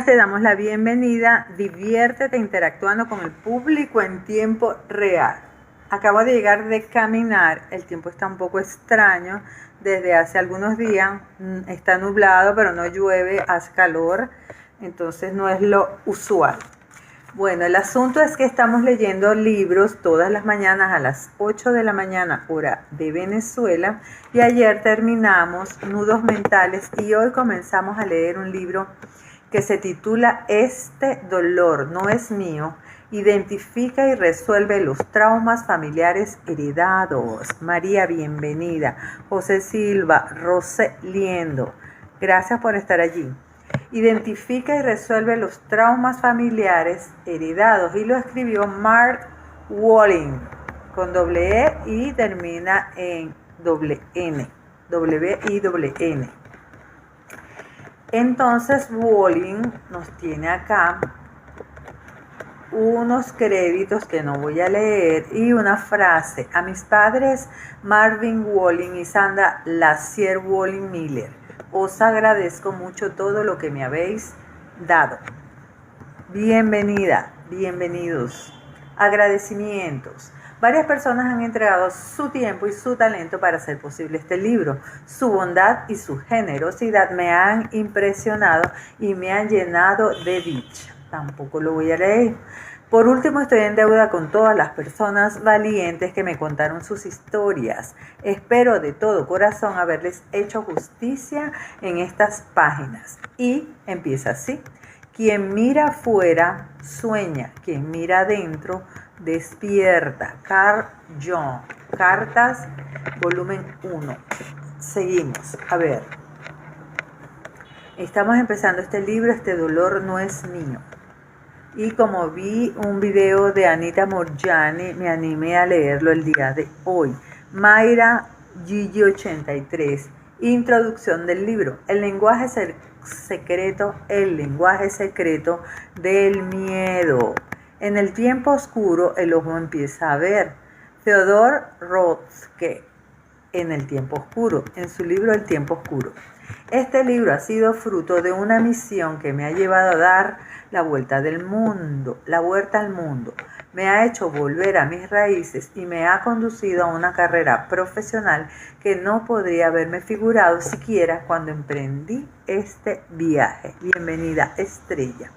Te damos la bienvenida, diviértete interactuando con el público en tiempo real. Acabo de llegar de caminar, el tiempo está un poco extraño, desde hace algunos días está nublado pero no llueve, hace calor, entonces no es lo usual. Bueno, el asunto es que estamos leyendo libros todas las mañanas a las 8 de la mañana, hora de Venezuela, y ayer terminamos Nudos Mentales y hoy comenzamos a leer un libro que se titula Este dolor no es mío, identifica y resuelve los traumas familiares heredados. María, bienvenida. José Silva, Roseliendo, gracias por estar allí. Identifica y resuelve los traumas familiares heredados y lo escribió Mark Walling con doble E y termina en doble N, W-I-N. Entonces Walling nos tiene acá unos créditos que no voy a leer y una frase. A mis padres Marvin Walling y Sandra Lacier Walling Miller, os agradezco mucho todo lo que me habéis dado. Bienvenida, bienvenidos. Agradecimientos. Varias personas han entregado su tiempo y su talento para hacer posible este libro. Su bondad y su generosidad me han impresionado y me han llenado de dicha. Tampoco lo voy a leer. Por último, estoy en deuda con todas las personas valientes que me contaron sus historias. Espero de todo corazón haberles hecho justicia en estas páginas. Y empieza así. Quien mira afuera sueña, quien mira adentro despierta. Carl Jung, Cartas, volumen 1. Seguimos, a ver. Estamos empezando este libro, Este dolor no es mío. Y como vi un video de Anita Morjani, me animé a leerlo el día de hoy. Mayra Gigi 83, introducción del libro. El lenguaje secreto del miedo. En el tiempo oscuro el ojo empieza a ver. Theodore Rothke, en el tiempo oscuro, en su libro El tiempo oscuro. Este libro ha sido fruto de una misión que me ha llevado a dar la vuelta al mundo. Me ha hecho volver a mis raíces y me ha conducido a una carrera profesional que no podría haberme figurado siquiera cuando emprendí este viaje. Bienvenida, Estrella.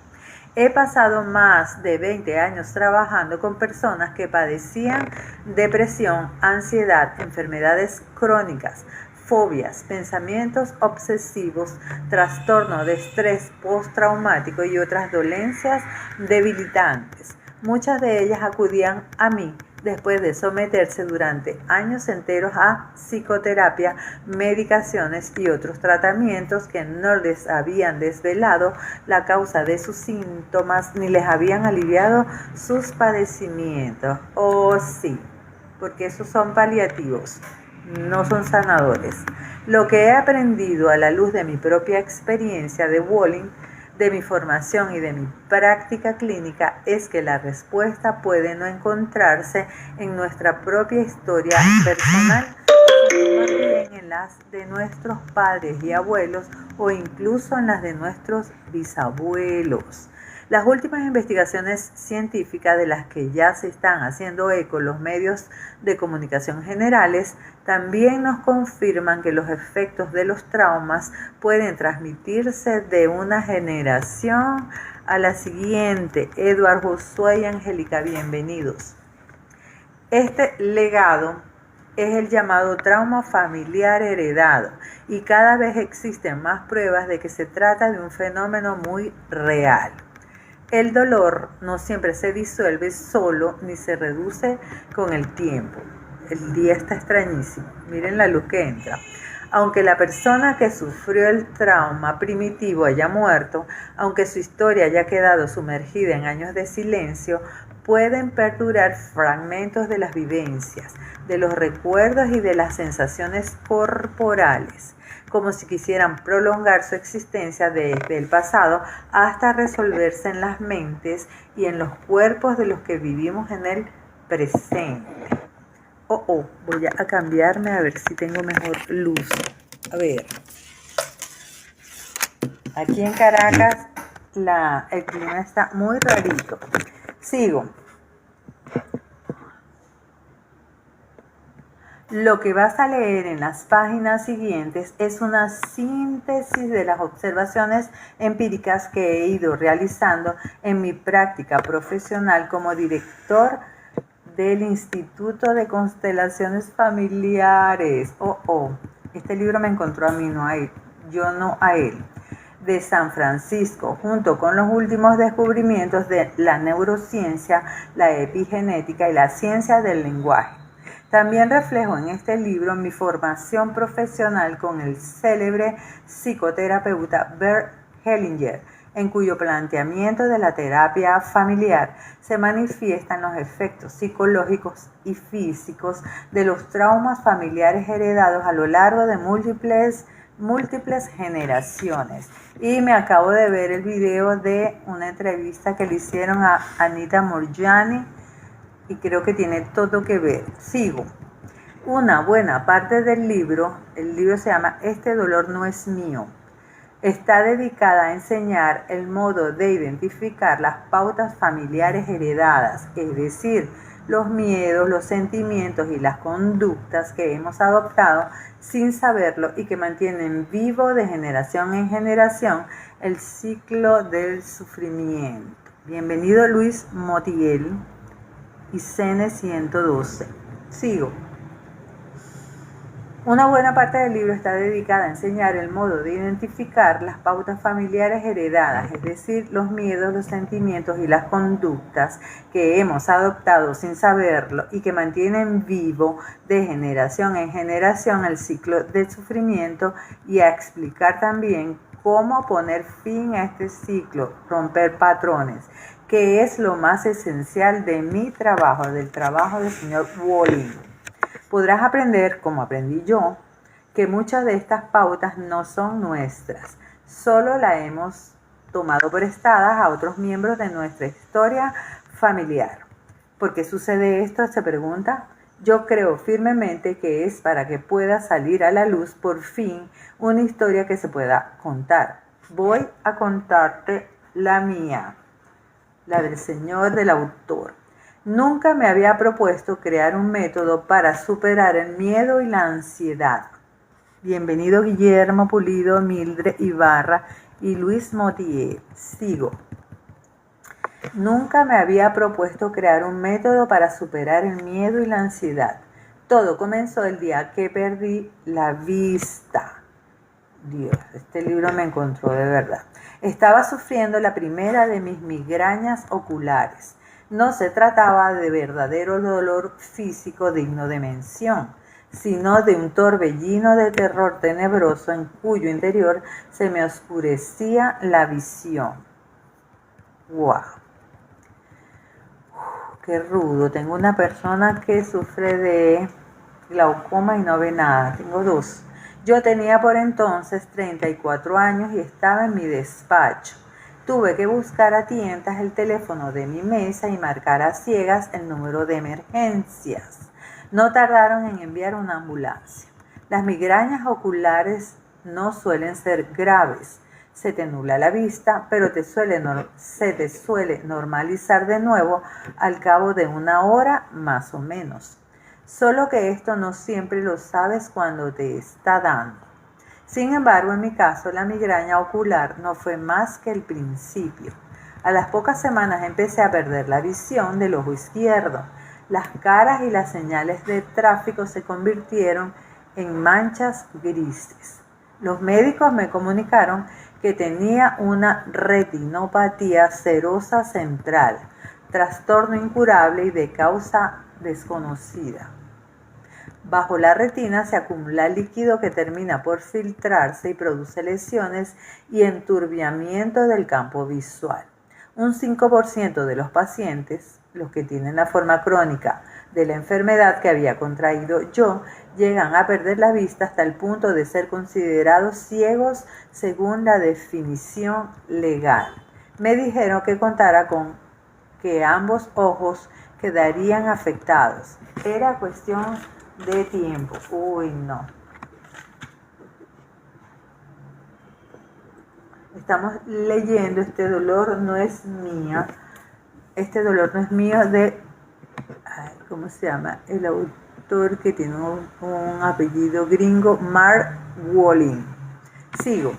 He pasado más de 20 años trabajando con personas que padecían depresión, ansiedad, enfermedades crónicas, fobias, pensamientos obsesivos, trastorno de estrés postraumático y otras dolencias debilitantes. Muchas de ellas acudían a mí después de someterse durante años enteros a psicoterapia, medicaciones y otros tratamientos que no les habían desvelado la causa de sus síntomas ni les habían aliviado sus padecimientos. Oh sí, porque esos son paliativos, no son sanadores. Lo que he aprendido a la luz de mi propia experiencia de Walling, de mi formación y de mi práctica clínica es que la respuesta puede no encontrarse en nuestra propia historia personal, sino más bien en las de nuestros padres y abuelos o incluso en las de nuestros bisabuelos. Las últimas investigaciones científicas de las que ya se están haciendo eco los medios de comunicación generales también nos confirman que los efectos de los traumas pueden transmitirse de una generación a la siguiente. Edward Josué y Angélica, bienvenidos. Este legado es el llamado trauma familiar heredado y cada vez existen más pruebas de que se trata de un fenómeno muy real. El dolor no siempre se disuelve solo ni se reduce con el tiempo. El día está extrañísimo. Miren la luz que entra. Aunque la persona que sufrió el trauma primitivo haya muerto, aunque su historia haya quedado sumergida en años de silencio, pueden perdurar fragmentos de las vivencias, de los recuerdos y de las sensaciones corporales, como si quisieran prolongar su existencia desde el pasado hasta resolverse en las mentes y en los cuerpos de los que vivimos en el presente. Voy a cambiarme a ver si tengo mejor luz. A ver, aquí en Caracas el clima está muy rarito. Sigo. Lo que vas a leer en las páginas siguientes es una síntesis de las observaciones empíricas que he ido realizando en mi práctica profesional como director del Instituto de Constelaciones Familiares. Este libro me encontró a mí, no a él, yo no a él, de San Francisco, junto con los últimos descubrimientos de la neurociencia, la epigenética y la ciencia del lenguaje. También reflejo en este libro mi formación profesional con el célebre psicoterapeuta Bert Hellinger, en cuyo planteamiento de la terapia familiar se manifiestan los efectos psicológicos y físicos de los traumas familiares heredados a lo largo de múltiples generaciones. Y me acabo de ver el video de una entrevista que le hicieron a Anita Moorjani y creo que tiene todo que ver. Sigo. Una buena parte del libro, el libro se llama Este dolor no es mío, está dedicada a enseñar el modo de identificar las pautas familiares heredadas, es decir, los miedos, los sentimientos y las conductas que hemos adoptado sin saberlo y que mantienen vivo de generación en generación el ciclo del sufrimiento. Bienvenido Luis Montiel y CN 112. Sigo. Una buena parte del libro está dedicada a enseñar el modo de identificar las pautas familiares heredadas, es decir, los miedos, los sentimientos y las conductas que hemos adoptado sin saberlo y que mantienen vivo de generación en generación el ciclo del sufrimiento, y a explicar también cómo poner fin a este ciclo, romper patrones, que es lo más esencial de mi trabajo, del trabajo del señor Walling. Podrás aprender, como aprendí yo, que muchas de estas pautas no son nuestras, solo las hemos tomado prestadas a otros miembros de nuestra historia familiar. ¿Por qué sucede esto?, se pregunta. Yo creo firmemente que es para que pueda salir a la luz por fin una historia que se pueda contar. Voy a contarte la mía, la del señor, del autor. Nunca me había propuesto crear un método para superar el miedo y la ansiedad. Bienvenido Guillermo Pulido, Mildred Ibarra y Luis Montiel. Sigo. Nunca me había propuesto crear un método para superar el miedo y la ansiedad. Todo comenzó el día que perdí la vista. Dios, este libro me encontró de verdad. Estaba sufriendo la primera de mis migrañas oculares. No se trataba de verdadero dolor físico digno de mención, sino de un torbellino de terror tenebroso en cuyo interior se me oscurecía la visión. ¡Wow! ¡Qué rudo! Tengo una persona que sufre de glaucoma y no ve nada. Tengo dos. Yo tenía por entonces 34 años y estaba en mi despacho. Tuve que buscar a tientas el teléfono de mi mesa y marcar a ciegas el número de emergencias. No tardaron en enviar una ambulancia. Las migrañas oculares no suelen ser graves. Se te nubla la vista, pero se te suele normalizar de nuevo al cabo de una hora más o menos. Solo que esto no siempre lo sabes cuando te está dando. Sin embargo, en mi caso, la migraña ocular no fue más que el principio. A las pocas semanas empecé a perder la visión del ojo izquierdo. Las caras y las señales de tráfico se convirtieron en manchas grises. Los médicos me comunicaron que tenía una retinopatía serosa central, trastorno incurable y de causa desconocida. Bajo la retina se acumula líquido que termina por filtrarse y produce lesiones y enturbiamiento del campo visual. Un 5% de los pacientes, los que tienen la forma crónica de la enfermedad que había contraído yo, llegan a perder la vista hasta el punto de ser considerados ciegos según la definición legal. Me dijeron que contara con que ambos ojos quedarían afectados. Era cuestión de tiempo. Uy, no. Estamos leyendo Este dolor no es mío. Este dolor no es mío de, ¿cómo se llama? El autor que tiene un apellido gringo, Mark Walling. Sigo.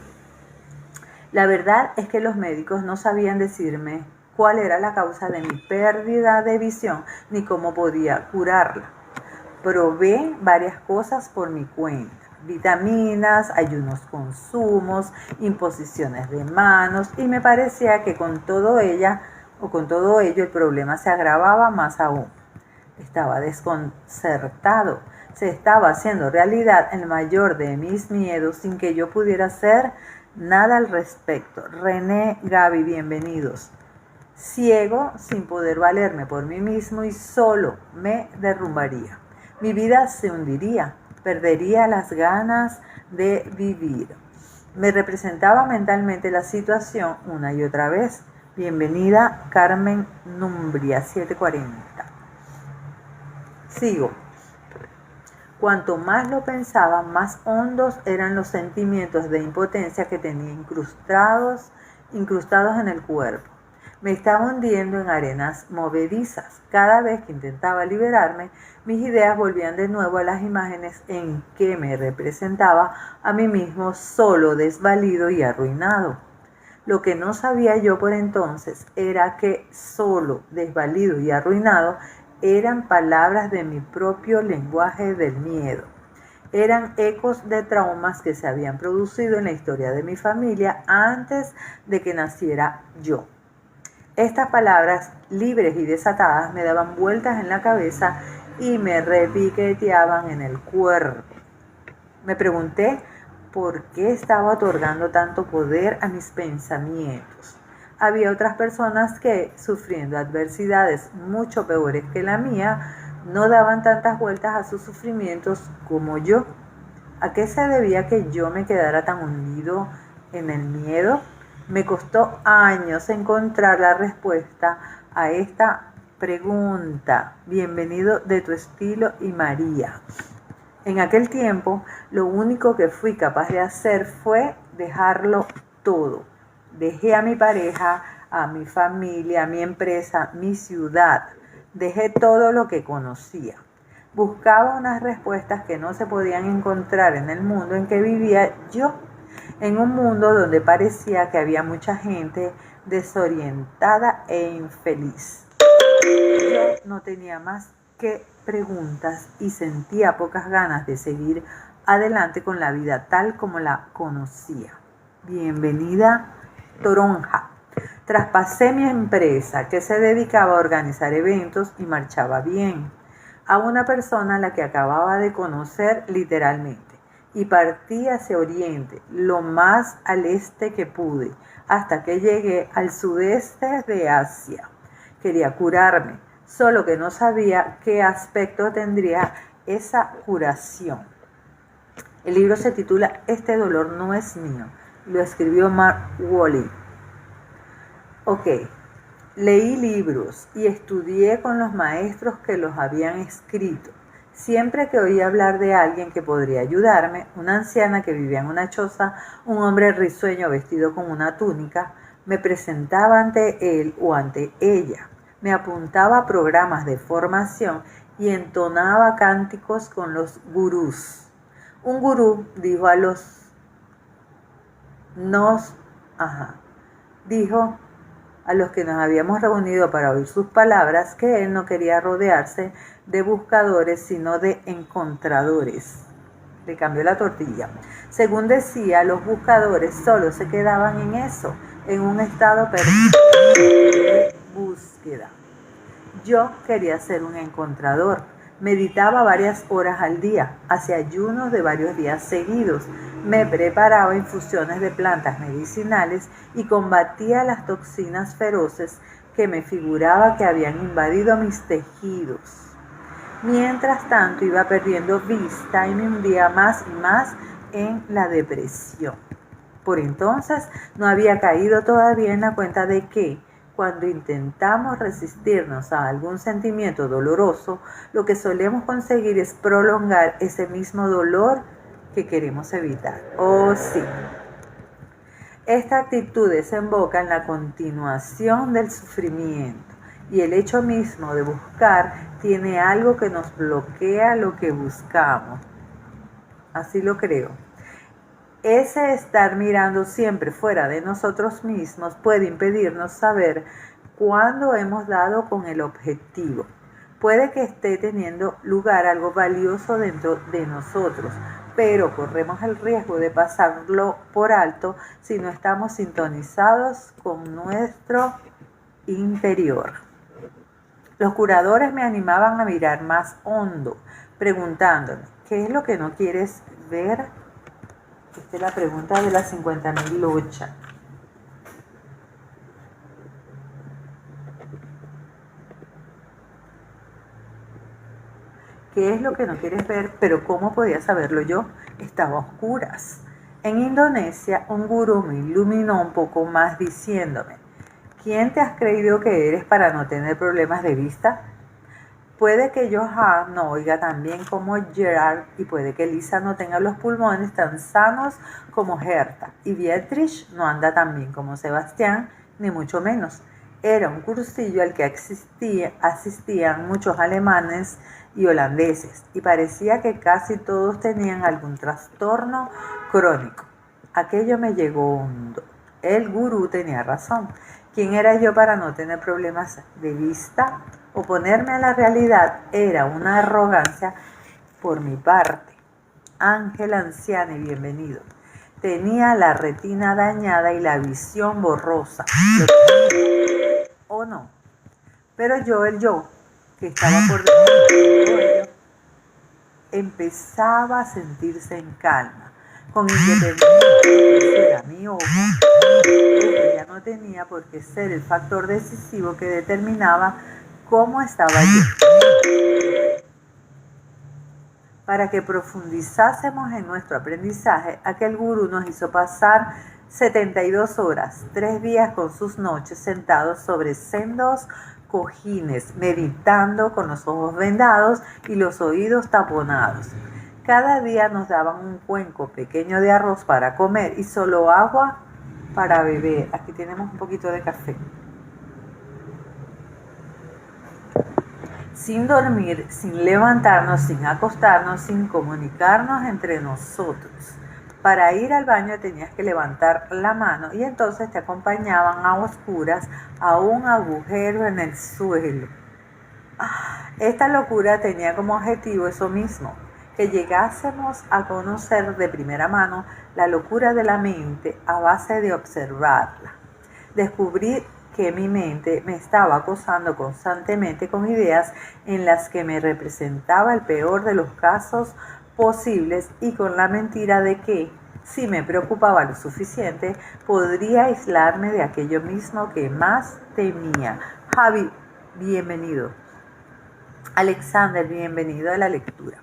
La verdad es que los médicos no sabían decirme cuál era la causa de mi pérdida de visión ni cómo podía curarla. Probé varias cosas por mi cuenta. Vitaminas, ayunos consumos, imposiciones de manos, y me parecía que con todo ello el problema se agravaba más aún. Estaba desconcertado. Se estaba haciendo realidad el mayor de mis miedos sin que yo pudiera hacer nada al respecto. René, Gaby, bienvenidos. Ciego, sin poder valerme por mí mismo y solo me derrumbaría. Mi vida se hundiría. Perdería las ganas de vivir. Me representaba mentalmente la situación una y otra vez. Bienvenida, Carmen Numbria, 740. Sigo. Cuanto más lo pensaba, más hondos eran los sentimientos de impotencia que tenía incrustados en el cuerpo. Me estaba hundiendo en arenas movedizas. Cada vez que intentaba liberarme, mis ideas volvían de nuevo a las imágenes en que me representaba a mí mismo solo, desvalido y arruinado. Lo que no sabía yo por entonces era que solo, desvalido y arruinado eran palabras de mi propio lenguaje del miedo. Eran ecos de traumas que se habían producido en la historia de mi familia antes de que naciera yo. Estas palabras, libres y desatadas, me daban vueltas en la cabeza y me repiqueteaban en el cuerpo. Me pregunté por qué estaba otorgando tanto poder a mis pensamientos. Había otras personas que, sufriendo adversidades mucho peores que la mía, no daban tantas vueltas a sus sufrimientos como yo. ¿A qué se debía que yo me quedara tan hundido en el miedo? Me costó años encontrar la respuesta a esta pregunta. Bienvenido de tu estilo y María. En aquel tiempo, lo único que fui capaz de hacer fue dejarlo todo. Dejé a mi pareja, a mi familia, a mi empresa, mi ciudad. Dejé todo lo que conocía. Buscaba unas respuestas que no se podían encontrar en el mundo en que vivía yo. En un mundo donde parecía que había mucha gente desorientada e infeliz. Yo no tenía más que preguntas y sentía pocas ganas de seguir adelante con la vida tal como la conocía. Bienvenida, Toronja. Traspasé mi empresa, que se dedicaba a organizar eventos y marchaba bien, a una persona a la que acababa de conocer literalmente. Y partí hacia Oriente, lo más al este que pude, hasta que llegué al sudeste de Asia. Quería curarme, solo que no sabía qué aspecto tendría esa curación. El libro se titula Este dolor no es mío. Lo escribió Mark Walling. Ok, leí libros y estudié con los maestros que los habían escrito. Siempre que oía hablar de alguien que podría ayudarme, una anciana que vivía en una choza, un hombre risueño vestido con una túnica, me presentaba ante él o ante ella. Me apuntaba a programas de formación y entonaba cánticos con los gurús. Un gurú dijo a los que nos habíamos reunido para oír sus palabras que él no quería rodearse de buscadores, sino de encontradores. Le cambió la tortilla. Según decía, los buscadores solo se quedaban en eso, en un estado permanente de búsqueda. Yo quería ser un encontrador. Meditaba varias horas al día, hacía ayunos de varios días seguidos, me preparaba infusiones de plantas medicinales y combatía las toxinas feroces que me figuraba que habían invadido mis tejidos. Mientras tanto iba perdiendo vista y me hundía más y más en la depresión. Por entonces no había caído todavía en la cuenta de que, cuando intentamos resistirnos a algún sentimiento doloroso, lo que solemos conseguir es prolongar ese mismo dolor que queremos evitar. Oh, sí. Esta actitud desemboca en la continuación del sufrimiento y el hecho mismo de buscar tiene algo que nos bloquea lo que buscamos. Así lo creo. Ese estar mirando siempre fuera de nosotros mismos puede impedirnos saber cuándo hemos dado con el objetivo. Puede que esté teniendo lugar algo valioso dentro de nosotros, pero corremos el riesgo de pasarlo por alto si no estamos sintonizados con nuestro interior. Los curadores me animaban a mirar más hondo, preguntándome, ¿qué es lo que no quieres ver? Esta es la pregunta de las 50.000 luchas. ¿Qué es lo que no quieres ver? Pero ¿cómo podía saberlo yo? Estaba a oscuras. En Indonesia, un gurú me iluminó un poco más diciéndome, ¿quién te has creído que eres para no tener problemas de vista? Puede que Johan no oiga tan bien como Gerard y puede que Lisa no tenga los pulmones tan sanos como Herta y Beatrice no anda tan bien como Sebastián, ni mucho menos. Era un cursillo al que asistían muchos alemanes y holandeses y parecía que casi todos tenían algún trastorno crónico. Aquello me llegó hondo. El gurú tenía razón. ¿Quién era yo para no tener problemas de vista? Oponerme a la realidad era una arrogancia por mi parte. Ángel Anciani, bienvenido. Tenía la retina dañada y la visión borrosa. ¿O no? Pero el yo, que estaba por debajo de todo ello, empezaba a sentirse en calma. Con independencia de que era mi ojo, eso ya no tenía por qué ser el factor decisivo que determinaba cómo estaba yo. Para que profundizásemos en nuestro aprendizaje, aquel gurú nos hizo pasar 72 horas, 3 días con sus noches sentados sobre sendos cojines, meditando con los ojos vendados y los oídos taponados. Cada día nos daban un cuenco pequeño de arroz para comer y solo agua para beber. Aquí tenemos un poquito de café. Sin dormir, sin levantarnos, sin acostarnos, sin comunicarnos entre nosotros. Para ir al baño tenías que levantar la mano y entonces te acompañaban a oscuras a un agujero en el suelo. Esta locura tenía como objetivo eso mismo, que llegásemos a conocer de primera mano la locura de la mente a base de observarla. Descubrí que mi mente me estaba acosando constantemente con ideas en las que me representaba el peor de los casos posibles y con la mentira de que, si me preocupaba lo suficiente, podría aislarme de aquello mismo que más temía. Javi, bienvenido. Alexander, bienvenido a la lectura.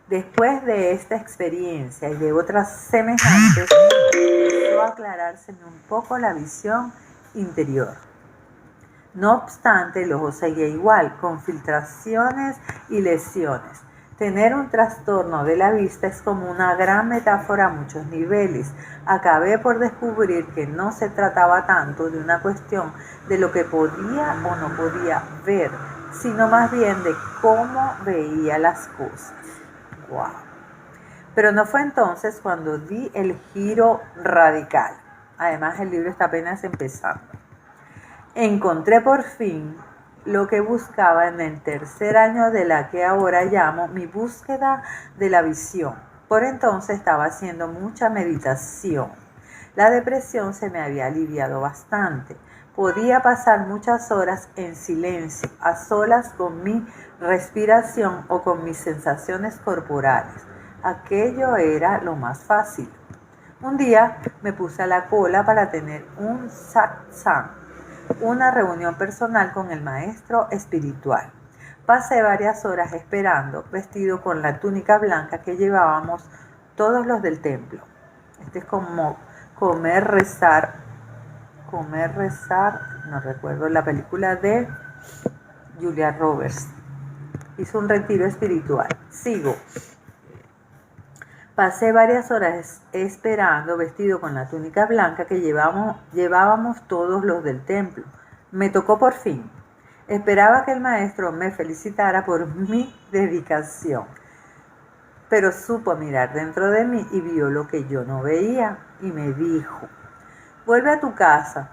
Después de esta experiencia y de otras semejantes, empezó a aclarárseme un poco la visión interior. No obstante, el ojo seguía igual, con filtraciones y lesiones. Tener un trastorno de la vista es como una gran metáfora a muchos niveles. Acabé por descubrir que no se trataba tanto de una cuestión de lo que podía o no podía ver, sino más bien de cómo veía las cosas. ¡Wow! Pero no fue entonces cuando di el giro radical. Además, el libro está apenas empezando. Encontré por fin lo que buscaba en el tercer año de la que ahora llamo mi búsqueda de la visión. Por entonces estaba haciendo mucha meditación. La depresión se me había aliviado bastante. Podía pasar muchas horas en silencio, a solas con mi respiración o con mis sensaciones corporales. Aquello era lo más fácil. Un día me puse a la cola para tener un satsang, una reunión personal con el maestro espiritual. Pasé varias horas esperando, vestido con la túnica blanca que llevábamos todos los del templo. Este es como comer, rezar, no recuerdo, la película de Julia Roberts. Hizo un retiro espiritual. Sigo. Pasé varias horas esperando, vestido con la túnica blanca que llevábamos todos los del templo. Me tocó por fin. Esperaba que el maestro me felicitara por mi dedicación, pero supo mirar dentro de mí y vio lo que yo no veía y me dijo: vuelve a tu casa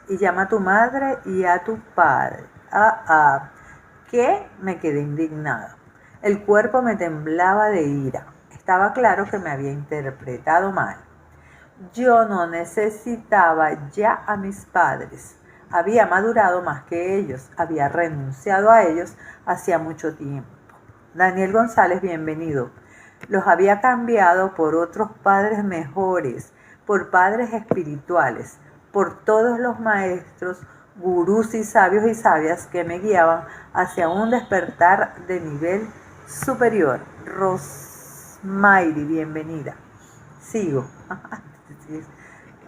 y llama a tu madre y a tu padre. Que me quedé indignado. El cuerpo me temblaba de ira. Estaba claro que me había interpretado mal. Yo no necesitaba ya a mis padres. Había madurado más que ellos. Había renunciado a ellos hacía mucho tiempo. Daniel González, bienvenido. Los había cambiado por otros padres mejores, por padres espirituales, por todos los maestros, gurús y sabios y sabias que me guiaban hacia un despertar de nivel superior. Rosmairi, bienvenida. Sigo.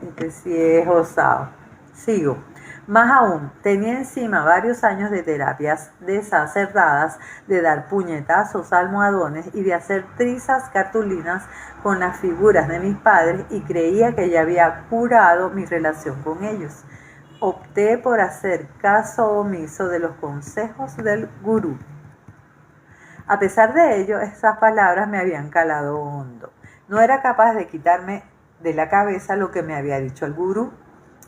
Este sí es osado. Sigo. Más aún, tenía encima varios años de terapias desacertadas, de dar puñetazos a almohadones y de hacer trizas cartulinas con las figuras de mis padres, y creía que ya había curado mi relación con ellos. Opté por hacer caso omiso de los consejos del gurú. A pesar de ello, esas palabras me habían calado hondo. No era capaz de quitarme de la cabeza lo que me había dicho el gurú.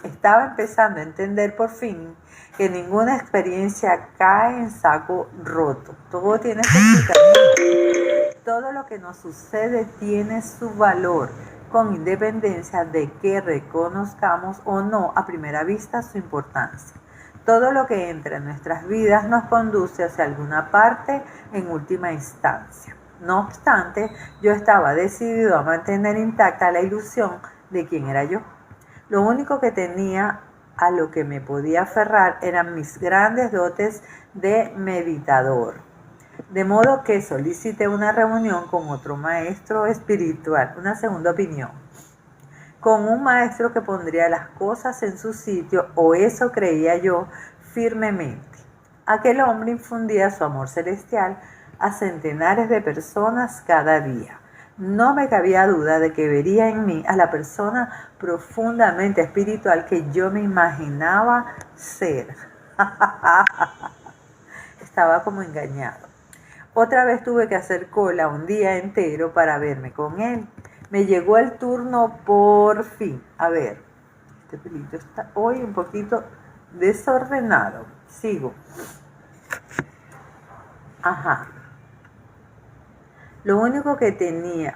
Estaba empezando a entender por fin que ninguna experiencia cae en saco roto. Todo tiene su explicación. Todo lo que nos sucede tiene su valor, con independencia de que reconozcamos o no a primera vista su importancia. Todo lo que entra en nuestras vidas nos conduce hacia alguna parte en última instancia. No obstante, yo estaba decidido a mantener intacta la ilusión de quién era yo. Lo único que tenía a lo que me podía aferrar eran mis grandes dotes de meditador. De modo que solicité una reunión con otro maestro espiritual, una segunda opinión, con un maestro que pondría las cosas en su sitio, o eso creía yo firmemente. Aquel hombre infundía su amor celestial a centenares de personas cada día. No me cabía duda de que vería en mí a la persona profundamente espiritual que yo me imaginaba ser. Estaba como engañado. Otra vez tuve que hacer cola un día entero para verme con él. Me llegó el turno por fin. A ver, este pelito está hoy un poquito desordenado. Sigo. Ajá. Lo único que tenía,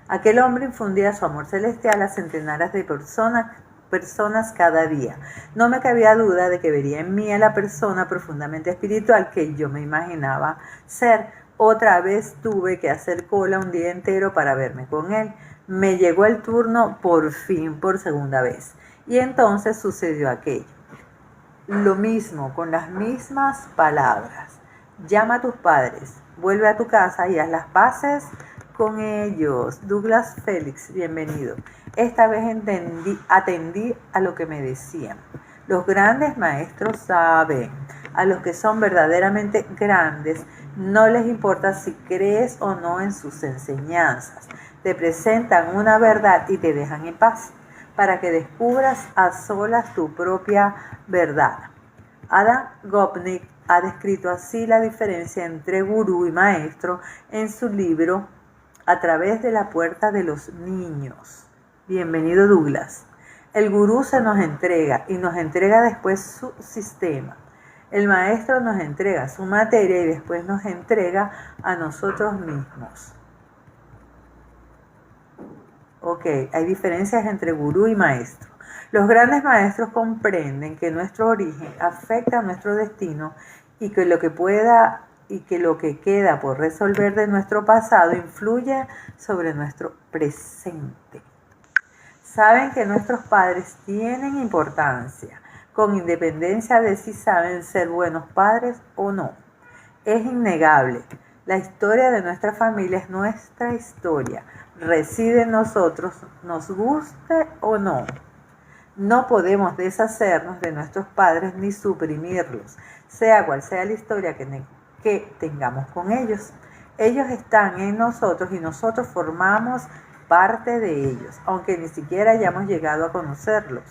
aquel hombre infundía su amor celestial a centenares de personas cada día. No me cabía duda de que vería en mí a la persona profundamente espiritual que yo me imaginaba ser. Otra vez tuve que hacer cola un día entero para verme con él. Me llegó el turno por fin, por segunda vez. Y entonces sucedió aquello. Lo mismo, con las mismas palabras. Llama a tus padres, vuelve a tu casa y haz las paces con ellos. Douglas Félix, bienvenido. Esta vez atendí a lo que me decían. Los grandes maestros saben. A los que son verdaderamente grandes no les importa si crees o no en sus enseñanzas. Te presentan una verdad y te dejan en paz, para que descubras a solas tu propia verdad. Adam Gopnik ha descrito así la diferencia entre gurú y maestro en su libro A través de la puerta de los niños. Bienvenido, Douglas. El gurú se nos entrega y nos entrega después su sistema. El maestro nos entrega su materia y después nos entrega a nosotros mismos. Hay diferencias entre gurú y maestro. Los grandes maestros comprenden que nuestro origen afecta a nuestro destino y que lo que queda por resolver de nuestro pasado influye sobre nuestro presente. Saben que nuestros padres tienen importancia, con independencia de si saben ser buenos padres o no. Es innegable. La historia de nuestra familia es nuestra historia. Reside en nosotros, nos guste o no. No podemos deshacernos de nuestros padres ni suprimirlos, sea cual sea la historia que tengamos con ellos. Ellos están en nosotros y nosotros formamos parte de ellos, aunque ni siquiera hayamos llegado a conocerlos.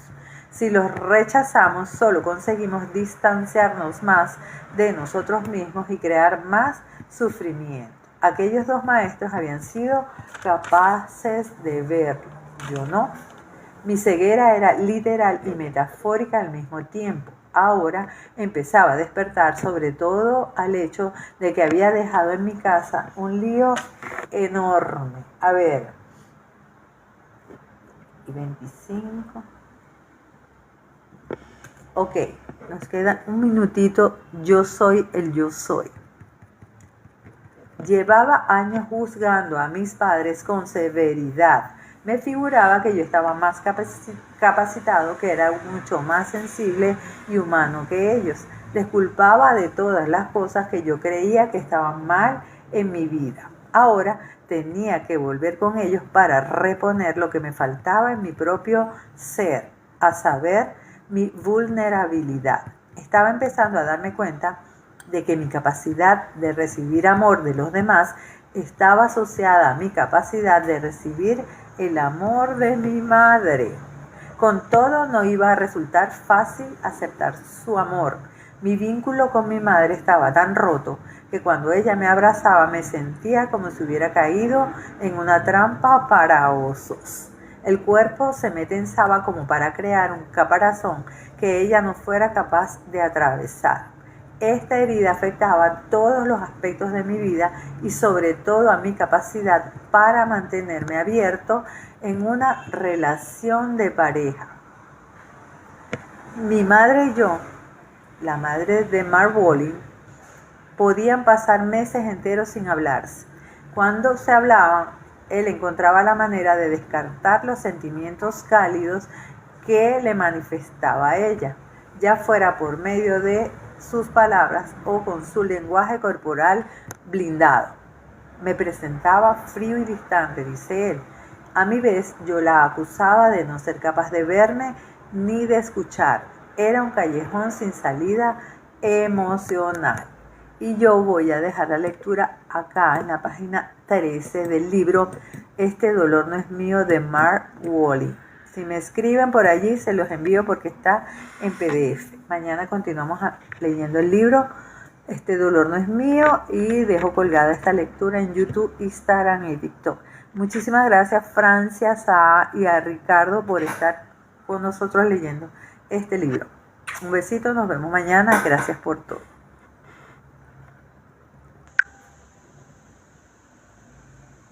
Si los rechazamos, solo conseguimos distanciarnos más de nosotros mismos y crear más sufrimiento. Aquellos dos maestros habían sido capaces de verlo, yo no. Mi ceguera era literal y metafórica al mismo tiempo. Ahora empezaba a despertar, sobre todo al hecho de que había dejado en mi casa un lío enorme. A ver, y 25. Ok, nos queda un minutito. Yo soy el yo soy. Llevaba años juzgando a mis padres con severidad. Me figuraba que yo estaba más capacitado, que era mucho más sensible y humano que ellos. Les culpaba de todas las cosas que yo creía que estaban mal en mi vida. Ahora tenía que volver con ellos para reponer lo que me faltaba en mi propio ser, a saber, mi vulnerabilidad. Estaba empezando a darme cuenta de que mi capacidad de recibir amor de los demás estaba asociada a mi capacidad de recibir el amor de mi madre. Con todo, no iba a resultar fácil aceptar su amor. Mi vínculo con mi madre estaba tan roto que cuando ella me abrazaba me sentía como si hubiera caído en una trampa para osos. El cuerpo se me tensaba como para crear un caparazón que ella no fuera capaz de atravesar. Esta herida afectaba todos los aspectos de mi vida y sobre todo a mi capacidad para mantenerme abierto en una relación de pareja. Mi madre y yo, la madre de Mark Walling, podían pasar meses enteros sin hablarse. Cuando se hablaban, él encontraba la manera de descartar los sentimientos cálidos que le manifestaba a ella, ya fuera por medio de sus palabras o con su lenguaje corporal blindado. Me presentaba frío y distante, dice él. A mi vez, yo la acusaba de no ser capaz de verme ni de escuchar. Era un callejón sin salida emocional. Y yo voy a dejar la lectura acá en la página 13 del libro Este dolor no es mío, de Mark Walling. Si me escriben por allí, se los envío porque está en PDF. Mañana continuamos leyendo el libro Este dolor no es mío y dejo colgada esta lectura en YouTube, Instagram y TikTok. Muchísimas gracias, Francia, Saa y a Ricardo por estar con nosotros leyendo este libro. Un besito, nos vemos mañana. Gracias por todo.